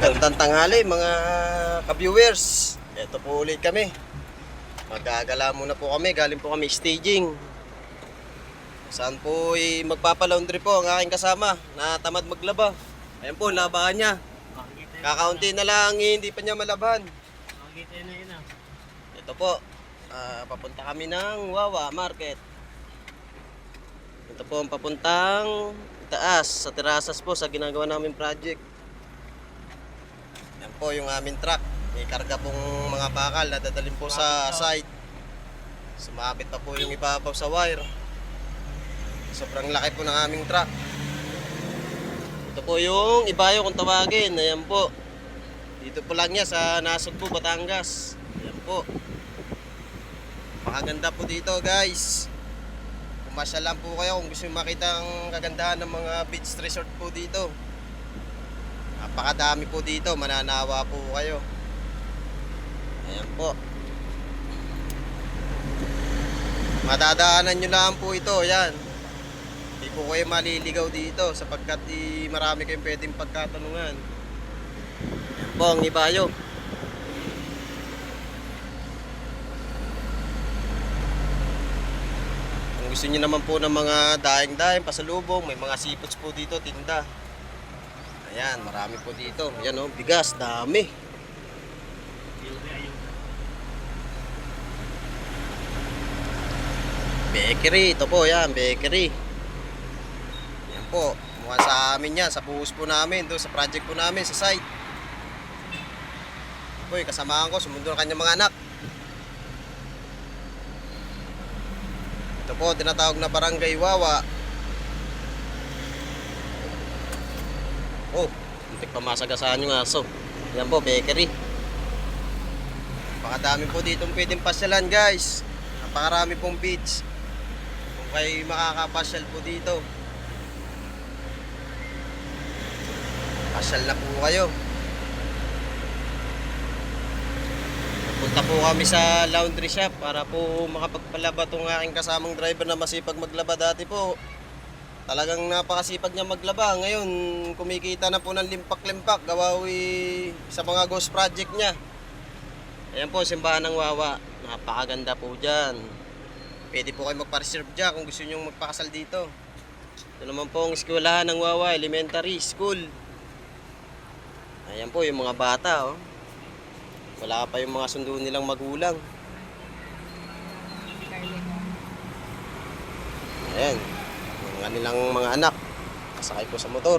Magandang tanghali mga ka-viewers. Ito po ulit kami. Magagala muna po kami. Galing po kami staging. Saan po magpapalaundry po ang aking kasama na tamad maglaba. Ayan po, labahan niya. Kakaunti na lang, hindi pa niya malaban. Ito po, papunta kami ng Wawa Market. Ito po ang papuntang itaas, sa terasas po, sa ginagawa namin project. Yan po yung aming truck. May karga pong mga bakal na dadalhin po sa site. Sumabit pa po yung ibabaw sa wire. Sobrang laki po ng aming truck. Ito po yung ibayo kung tawagin. Ayan po. Dito po lang niya sa Nasugbu, Batangas. Ayan po. Pakaganda po dito guys. Pumasya lang po kayo kung gusto nyo makita ang kagandahan ng mga beach resort po dito. Napakadami po dito, mananawa po kayo. Ayan po. Madadaanan nyo lang po ito, ayan. Hindi po kayo maliligaw dito sapagkat marami kayong pwedeng pagkatanungan. Ayan po ang ibayo. Kung gusto nyo naman po ng mga daing-daing, pasalubong, may mga seafoods po dito, tinda. Ayan, marami po dito. Ayan o, bigas, dami. Bakery, ito po yan, bakery. Ayan po, mukha sa amin yan, sa buhos po namin, doon sa project po namin, sa site. Ito po, kasamahan ko, sumunod ng kanyang mga anak. Ito po, tinatawag na Barangay Wawa. Oh, muntik pa masagasaan yung aso. Yan po, bakery. Napakadami po ditong pwedeng pasyalan guys. Napakarami pong beach. Kung kayo makakapasyal po dito, pasyal na po kayo. Punta po kami sa laundry shop para po makapagpalaba tong aking kasamang driver na masipag maglaba dati po. Talagang napakasipag niya maglaba. Ngayon, kumikita na po ng limpak-limpak gawawi sa mga ghost project niya. Ayan po, simbahan ng Wawa. Napakaganda po dyan. Pwede po kayo magpa-reserve dyan kung gusto nyo magpakasal dito. Ito naman po ang eskwelahan ng Wawa Elementary School. Ayan po yung mga bata. Oh. Wala pa yung mga sundo nilang magulang. Ayan. Yung kanilang mga anak. Kasakay po sa motor.